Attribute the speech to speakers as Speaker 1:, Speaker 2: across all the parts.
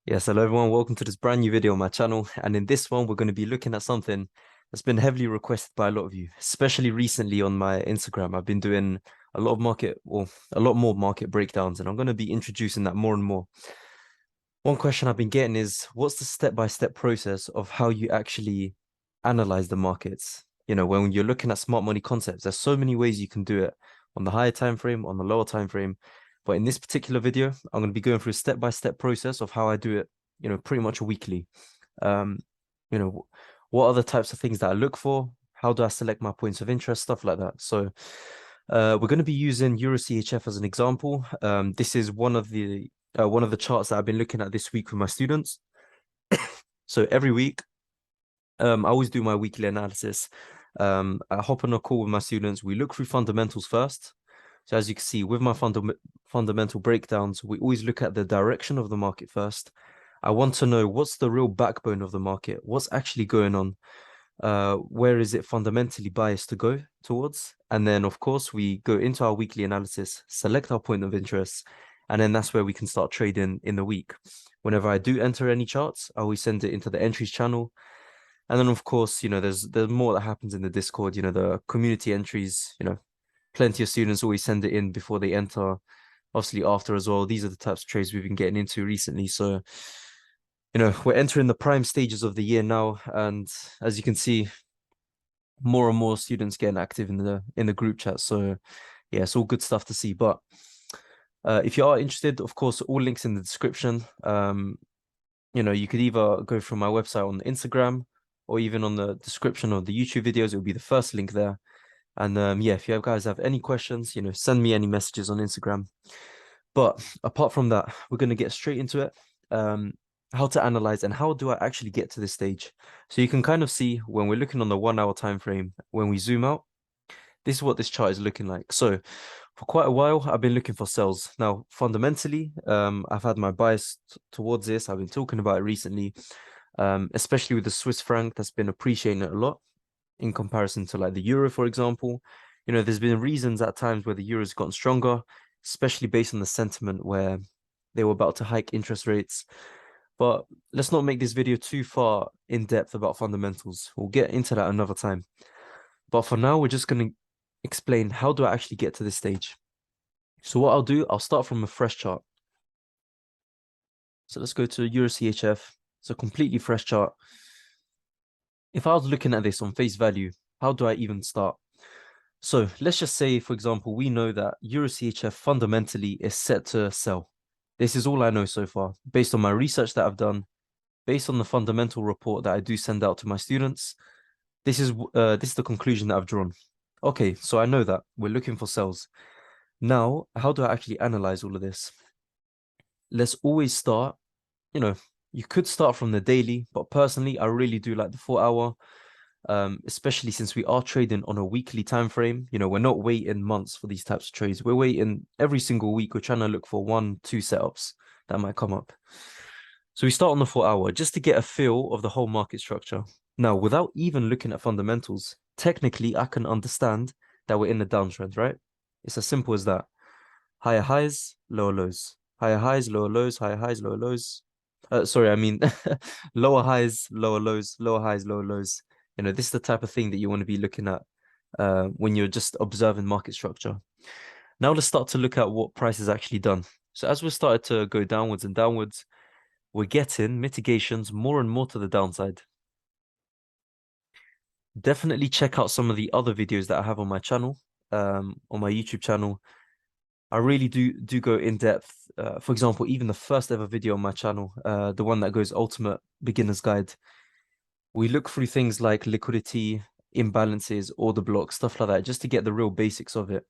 Speaker 1: Yes, hello everyone, welcome to this brand new video on my channel. And in this one, we're going to be looking at something that's been heavily requested by a lot of you, especially recently on my Instagram. I've been doing a lot more market breakdowns, and I'm going to be introducing that more and more. One question I've been getting is, what's the step-by-step process of how you actually analyze the markets? You know, when you're looking at smart money concepts, there's so many ways you can do it on the higher time frame, on the lower time frame. But in this particular video, I'm going to be going through a step-by-step process of how I do it, you know, pretty much weekly. Um, you know, what are the types of things that I look for? How do I select my points of interest? Stuff like that. So we're going to be using Euro CHF as an example. This is one of the charts that I've been looking at this week with my students. So every week, I always do my weekly analysis. I hop on a call with my students. We look through fundamentals first. So as you can see, with my fundamental breakdowns, we always look at the direction of the market first. I want to know what's the real backbone of the market, what's actually going on, where is it fundamentally biased to go towards? And then, of course, we go into our weekly analysis, select our point of interest, and then that's where we can start trading in the week. Whenever I do enter any charts, I always send it into the entries channel. And then, of course, you know, there's more that happens in the Discord, you know, the community entries, you know, plenty of students always send it in before they enter, obviously after as well. These are the types of trades we've been getting into recently. So, you know, we're entering the prime stages of the year now. And as you can see, more and more students getting active in the group chat. So yeah, it's all good stuff to see. But if you are interested, of course, all links in the description. You know, you could either go from my website on Instagram or even on the description of the YouTube videos. It will be the first link there. And yeah, if you guys have any questions, you know, send me any messages on Instagram. But apart from that, we're going to get straight into it. How to analyze and how do I actually get to this stage? So you can kind of see when we're looking on the 1 hour time frame, when we zoom out, this is what this chart is looking like. So for quite a while, I've been looking for sells. Now, fundamentally, I've had my bias towards this. I've been talking about it recently, especially with the Swiss franc that's been appreciating a lot in comparison to like the euro, for example. You know, there's been reasons at times where the euro's gotten stronger, especially based on the sentiment where they were about to hike interest rates. But let's not make this video too far in depth about fundamentals. We'll get into that another time. But for now, we're just going to explain how do I actually get to this stage. So what I'll do, I'll start from a fresh chart. So let's go to Euro CHF. It's a completely fresh chart. If I was looking at this on face value, how do I even start? So let's just say, for example, we know that Euro CHF fundamentally is set to sell. This is all I know so far, based on my research that I've done, based on the fundamental report that I do send out to my students. This is the conclusion that I've drawn. Okay, so I know that we're looking for sells. Now, how do I actually analyze all of this? Let's always start, you know, you could start from the daily, but personally, I really do like the 4 hour, especially since we are trading on a weekly time frame. You know, we're not waiting months for these types of trades. We're waiting every single week. We're trying to look for 1-2 setups that might come up. So we start on the 4 hour just to get a feel of the whole market structure. Now, without even looking at fundamentals, technically, I can understand that we're in the downtrend, right? It's as simple as that. Higher highs, lower lows. Higher highs, lower lows, higher highs, lower lows. Sorry, I mean lower highs, lower lows, lower highs, lower lows. You know, this is the type of thing that you want to be looking at when you're just observing market structure. Now let's start to look at what price has actually done. So as we started to go downwards and downwards, we're getting mitigations more and more to the downside. Definitely check out some of the other videos that I have on my channel, on my YouTube channel. I really do go in depth. For example, even the first ever video on my channel, the one that goes Ultimate Beginner's Guide, we look through things like liquidity, imbalances, order blocks, stuff like that, just to get the real basics of it.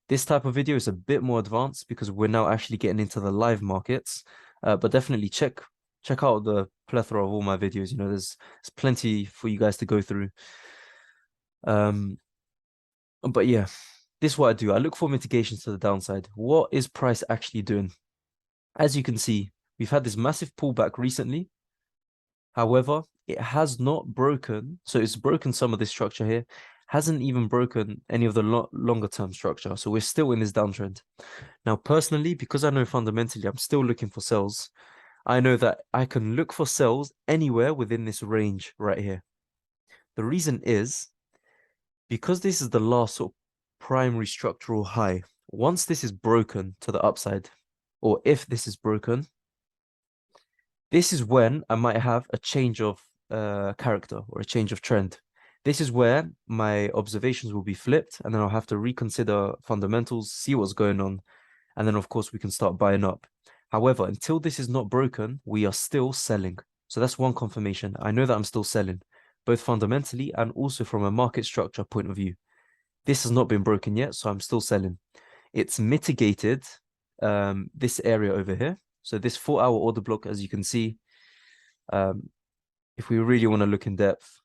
Speaker 1: This type of video is a bit more advanced because we're now actually getting into the live markets. But definitely check out the plethora of all my videos. You know, there's plenty for you guys to go through. But yeah, this is what I do. I look for mitigations to the downside. What is price actually doing? As you can see, we've had this massive pullback recently. However, it has not broken. So it's broken some of this structure here. hasn't even broken any of the longer term structure. So we're still in this downtrend. Now, personally, because I know fundamentally I'm still looking for sells, I know that I can look for sells anywhere within this range right here. The reason is because this is the last sort of primary structural high. Once this is broken to the upside, or if this is broken, this is when I might have a change of character or a change of trend. This is where my observations will be flipped, and then I'll have to reconsider fundamentals, see what's going on, and then of course we can start buying up. However, until this is not broken, we are still selling. So that's one confirmation. I know that I'm still selling, both fundamentally and also from a market structure point of view. This has not been broken yet, so I'm still selling. It's mitigated this area over here. So this 4-hour order block, as you can see, if we really want to look in depth,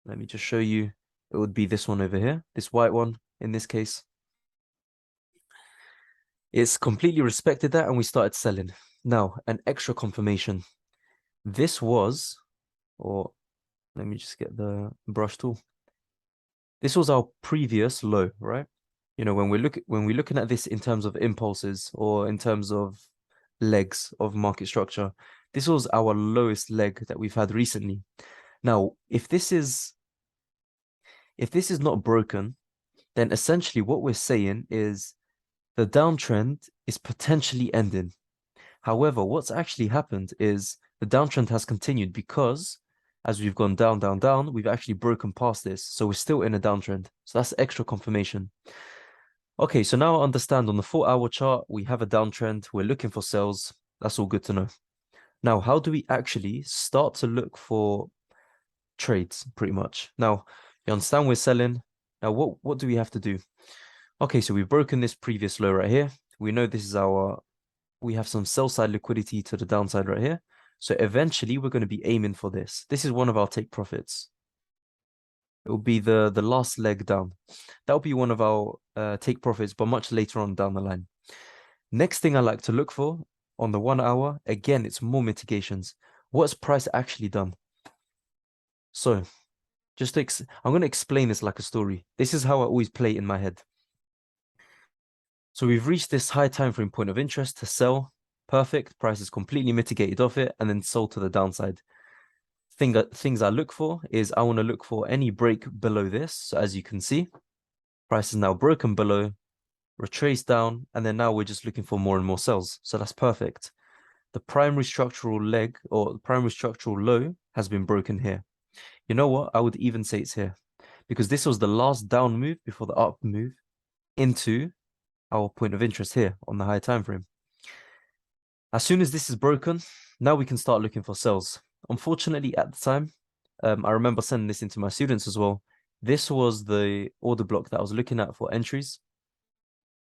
Speaker 1: let me just show you. It would be this one over here, this white one in this case. It's completely respected that, and we started selling. Now, an extra confirmation. This was, or let me just get the brush tool. This was our previous low, right? You know, when we're looking at this in terms of impulses or in terms of legs of market structure, this was our lowest leg that we've had recently. Now, if this is not broken, then essentially what we're saying is the downtrend is potentially ending. However, what's actually happened is the downtrend has continued because as we've gone down, down, down, we've actually broken past this. So we're still in a downtrend. So that's extra confirmation. Okay, so now I understand on the 4-hour chart, we have a downtrend. We're looking for sales. That's all good to know. Now, how do we actually start to look for trades, pretty much? Now, you understand we're selling. Now, what do we have to do? Okay, so we've broken this previous low right here. We know this is we have some sell side liquidity to the downside right here. So eventually we're going to be aiming for this. This is one of our take profits. It will be the last leg down. That will be one of our take profits, but much later on down the line. Next thing I like to look for on the 1 hour, again, it's more mitigations. What's price actually done? So I'm going to explain this like a story. This is how I always play in my head. So we've reached this high time frame point of interest to sell. Perfect. Price is completely mitigated off it and then sold to the downside. Things I look for is I want to look for any break below this. So as you can see, price is now broken below, retraced down, and then now we're just looking for more and more sells. So that's perfect. The primary structural leg or the primary structural low has been broken here. You know what? I would even say it's here because this was the last down move before the up move into our point of interest here on the high time frame. As soon as this is broken, now we can start looking for sells. Unfortunately, at the time, I remember sending this into my students as well. This was the order block that I was looking at for entries.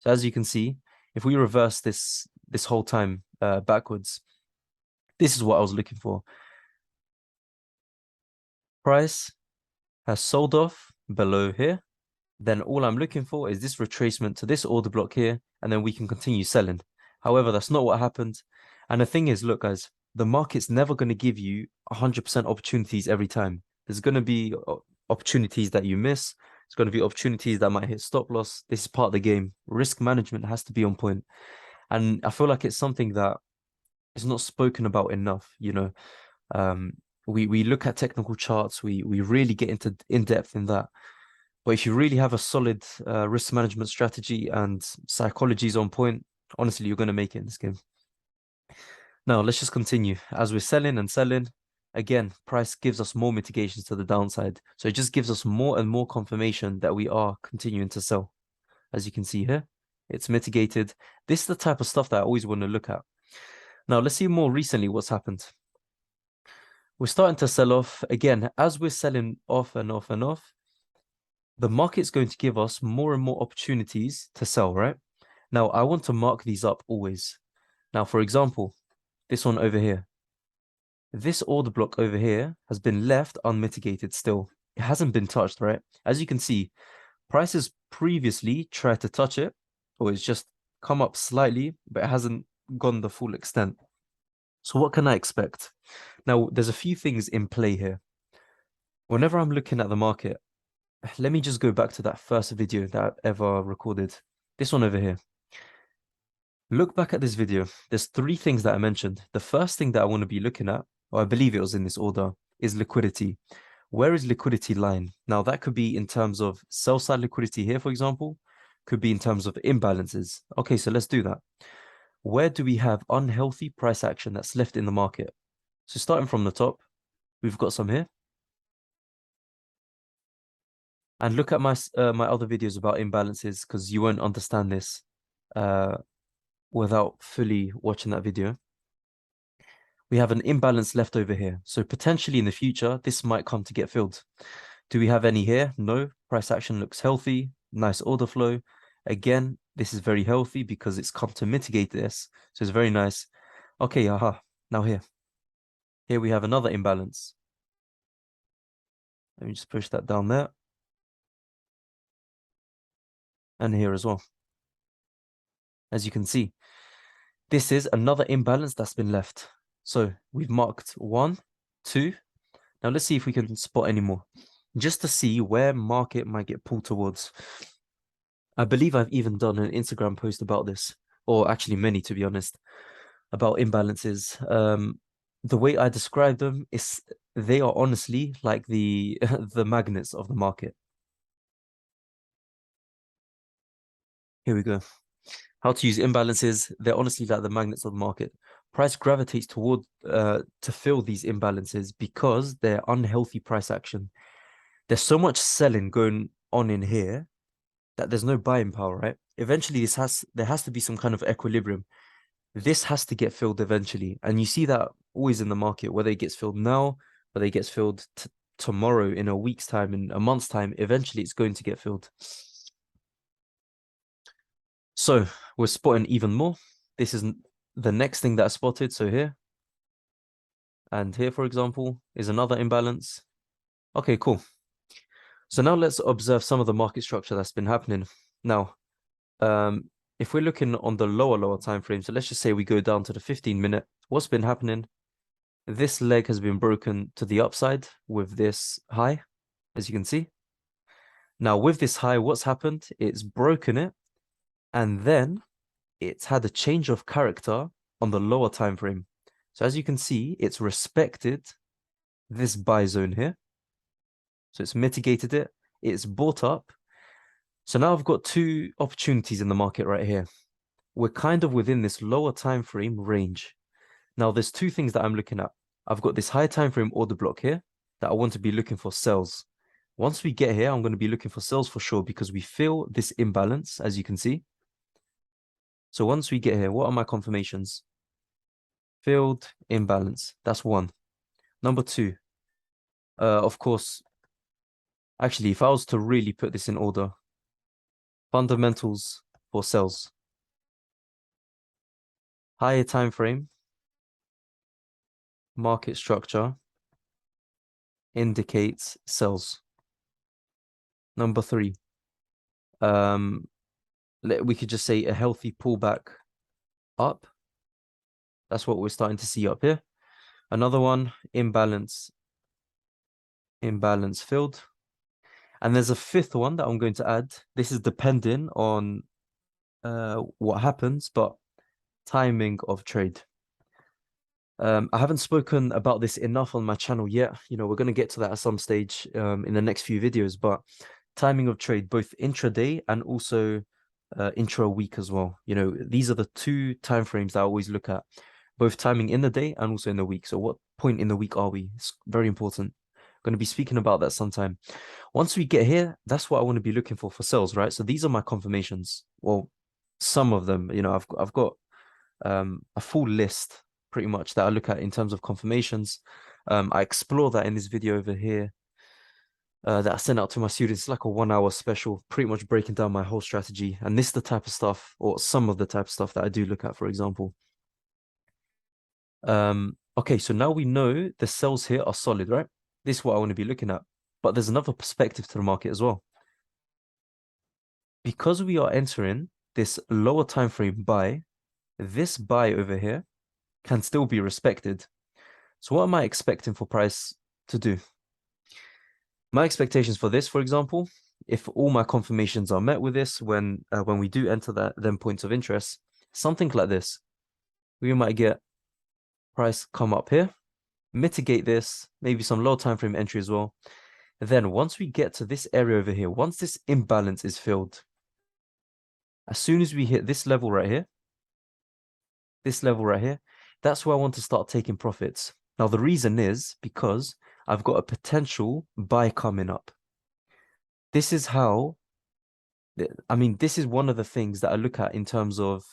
Speaker 1: So as you can see, if we reverse this whole time backwards, this is what I was looking for. Price has sold off below here. Then all I'm looking for is this retracement to this order block here, and then we can continue selling. However, that's not what happened. And the thing is, look, guys, the market's never going to give you 100% opportunities every time. There's going to be opportunities that you miss. It's going to be opportunities that might hit stop loss. This is part of the game. Risk management has to be on point. And I feel like it's something that is not spoken about enough, you know. We look at technical charts, we really get into in depth in that. But if you really have a solid risk management strategy and psychology is on point, honestly, you're going to make it in this game. Now, let's just continue. As we're selling and selling, again, price gives us more mitigations to the downside. So it just gives us more and more confirmation that we are continuing to sell. As you can see here, it's mitigated. This is the type of stuff that I always want to look at. Now, let's see more recently what's happened. We're starting to sell off. Again, as we're selling off and off and off, the market's going to give us more and more opportunities to sell, right? Now, I want to mark these up always. Now, for example, this one over here. This order block over here has been left unmitigated still. It hasn't been touched, right? As you can see, prices previously tried to touch it, or it's just come up slightly, but it hasn't gone the full extent. So what can I expect? Now, there's a few things in play here. Whenever I'm looking at the market, let me just go back to that first video that I've ever recorded. This one over here. Look back at this video. There's three things that I mentioned. The first thing that I want to be looking at, or I believe it was in this order, is liquidity. Where is liquidity lying? Now, that could be in terms of sell side liquidity here, for example, could be in terms of imbalances. Okay, so let's do that. Where do we have unhealthy price action that's left in the market? So starting from the top, we've got some here. And look at my other videos about imbalances because you won't understand this without fully watching that video. We have an imbalance left over here. So potentially in the future, this might come to get filled. Do we have any here? No. Price action looks healthy. Nice order flow. Again, this is very healthy because it's come to mitigate this. So it's very nice. Okay, aha. Now here. Here we have another imbalance. Let me just push that down there. And here as well. As you can see, this is another imbalance that's been left. So we've marked 1, 2. Now let's see if we can spot any more, just to see where market might get pulled towards. I believe I've even done an Instagram post about this, or actually many, to be honest, about imbalances. The way I describe them is they are honestly like the the magnets of the market. Here we go. How to use imbalances. They're honestly like the magnets of the market. Price gravitates toward to fill these imbalances because they're unhealthy price action. There's so much selling going on in here that there's no buying power, right? Eventually, there has to be some kind of equilibrium. This has to get filled eventually, and you see that always in the market, whether it gets filled now, whether it gets filled tomorrow, in a week's time, in a month's time. Eventually, it's going to get filled. So we're spotting even more. This is the next thing that I spotted. So here and here, for example, is another imbalance. Okay, cool. So now let's observe some of the market structure that's been happening. Now, if we're looking on the lower time frame, so let's just say we go down to the 15-minute, what's been happening? This leg has been broken to the upside with this high, as you can see. Now, with this high, what's happened? It's broken it, and then it's had a change of character on the lower time frame. So as you can see, it's respected this buy zone here. So it's mitigated it. It's bought up. So now I've got two opportunities in the market right here. We're kind of within this lower time frame range. Now there's two things that I'm looking at. I've got this high time frame order block here that I want to be looking for sells. Once we get here, I'm going to be looking for sells for sure because we feel this imbalance, as you can see. So once we get here, what are my confirmations? Filled imbalance. That's one. Number two, of course, actually, if I was to really put this in order, fundamentals for sells. Higher time frame, market structure indicates sells. Number three, we could just say a healthy pullback up. That's what we're starting to see up here. Another one, imbalance filled. And there's a fifth one that I'm going to add. This is depending on what happens, but timing of trade. I haven't spoken about this enough on my channel yet. We're going to get to that at some stage in the next few videos, but timing of trade, both intraday and also intra-week as well. These are the two time frames that I always look at, both timing in the day and also in the week. So what point in the week are we? It's very important. I'm going to be speaking about that sometime. Once we get here, that's what I want to be looking for sales, right? So these are my confirmations. Well, some of them, I've got a full list pretty much that I look at in terms of confirmations. I explore that in this video over here that I sent out to my students. It's like a 1-hour special, pretty much breaking down my whole strategy. And this is the type of stuff, or some of the type of stuff that I do look at, for example. Okay, so now we know the sells here are solid, right? This is what I want to be looking at. But there's another perspective to the market as well. Because we are entering this lower time frame buy, this buy over here can still be respected. So what am I expecting for price to do? My expectations for this, for example, if all my confirmations are met with this, when we do enter them points of interest, something like this, we might get price come up here, mitigate this, maybe some low time frame entry as well. Then once we get to this area over here, once this imbalance is filled, as soon as we hit this level right here, that's where I want to start taking profits. Now, the reason is because I've got a potential buy coming up. This is how, I mean, this is one of the things that I look at in terms of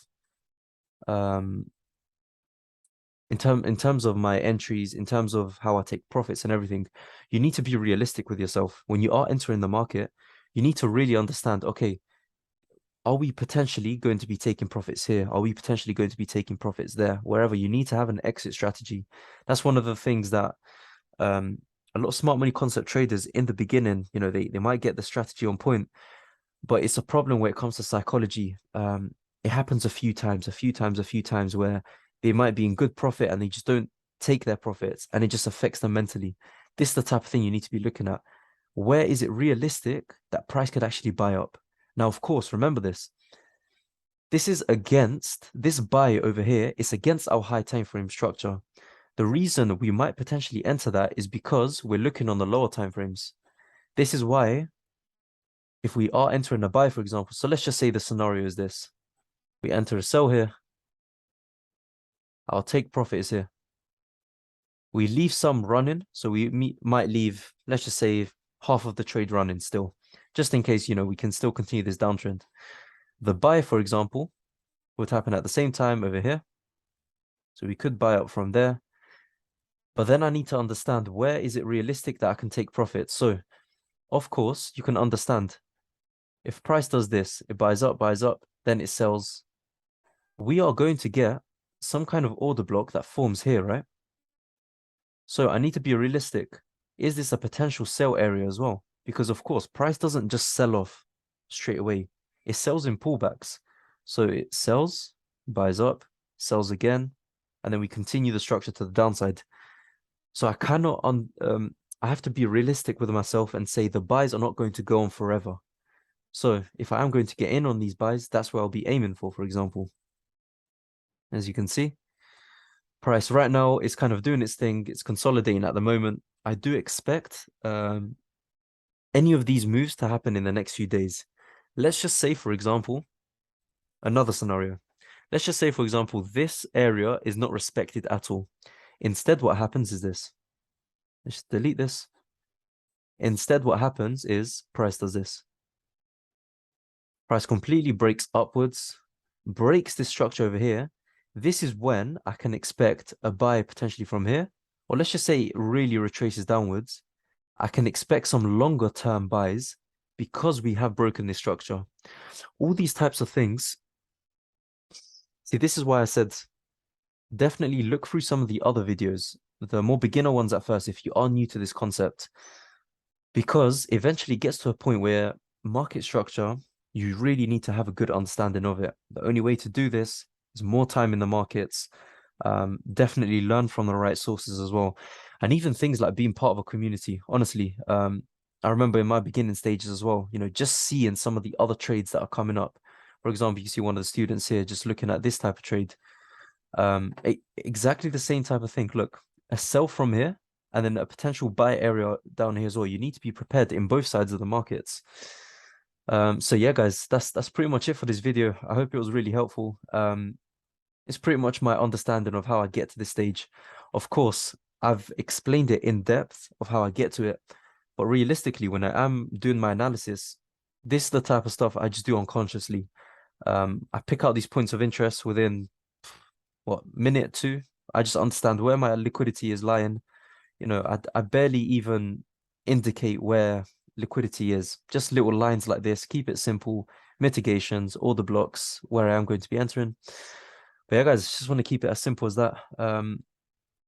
Speaker 1: in terms of my entries, in terms of how I take profits and everything. You need to be realistic with yourself. When you are entering the market, you need to really understand, okay, are we potentially going to be taking profits here? Are we potentially going to be taking profits there? Wherever, you need to have an exit strategy. That's one of the things that a lot of smart money concept traders in the beginning, you know, they might get the strategy on point, but it's a problem when it comes to psychology. It happens a few times where they might be in good profit and they just don't take their profits and it just affects them mentally. This is the type of thing you need to be looking at. Where is it realistic that price could actually buy up? Now, of course, remember this. This buy over here, it's against our high time frame structure. The reason we might potentially enter that is because we're looking on the lower time frames. This is why if we are entering a buy, for example, so let's just say the scenario is this. We enter a sell here. Our take profit is here. We leave some running. So we might leave, let's just say, half of the trade running still, just in case, you know, we can still continue this downtrend. The buy, for example, would happen at the same time over here. So we could buy up from there. But then I need to understand, where is it realistic that I can take profit? So, of course, you can understand if price does this, it buys up, then it sells. We are going to get some kind of order block that forms here, right? So I need to be realistic. Is this a potential sell area as well? Because of course, price doesn't just sell off straight away. It sells in pullbacks. So it sells, buys up, sells again, and then we continue the structure to the downside. So I have to be realistic with myself and say the buys are not going to go on forever. So if I am going to get in on these buys, that's where I'll be aiming for example. As you can see, price right now is kind of doing its thing. It's consolidating at the moment. I do expect any of these moves to happen in the next few days. Let's just say, for example, another scenario. Let's just say, for example, this area is not respected at all. Instead, what happens is this. Let's just delete this. Instead, what happens is price does this. Price completely breaks upwards, breaks this structure over here. This is when I can expect a buy potentially from here. Or let's just say it really retraces downwards. I can expect some longer term buys because we have broken this structure. All these types of things. See, this is why I said definitely look through some of the other videos, the more beginner ones at first, if you are new to this concept, because eventually it gets to a point where market structure, you really need to have a good understanding of it. The only way to do this is more time in the markets. Definitely learn from the right sources as well. And even things like being part of a community. Honestly, I remember in my beginning stages as well, you know, just seeing some of the other trades that are coming up. For example, you see one of the students here just looking at this type of trade. Exactly the same type of thing. Look, a sell from here and then a potential buy area down here as well. You need to be prepared in both sides of the markets. So yeah, guys, that's pretty much it for this video. I hope it was really helpful. It's pretty much my understanding of how I get to this stage. Of course, I've explained it in depth of how I get to it, but realistically, when I am doing my analysis, this is the type of stuff I just do unconsciously. I pick out these points of interest within what, minute two. I just understand where my liquidity is lying. You know, I barely even indicate where liquidity is. Just little lines like this. Keep it simple. Mitigations, all the blocks where I am going to be entering. But yeah, guys, just want to keep it as simple as that.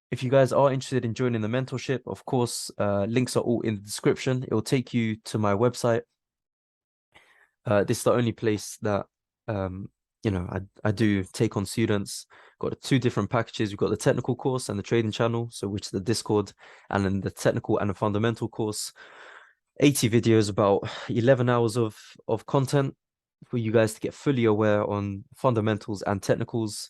Speaker 1: If you guys are interested in joining the mentorship, of course, links are all in the description. It will take you to my website. This is the only place that you know, I do take on students. Got two different packages. We've got the technical course and the trading channel, so which is the Discord, and then the technical and the fundamental course. 80 videos, about 11 hours of content for you guys to get fully aware on fundamentals and technicals.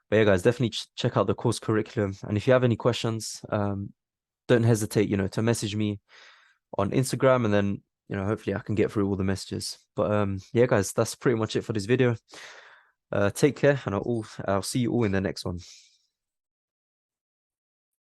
Speaker 1: But yeah, guys, definitely check out the course curriculum. And if you have any questions, don't hesitate, to message me on Instagram, and then, hopefully I can get through all the messages. But yeah, guys, that's pretty much it for this video. Take care, and I'll see you all in the next one.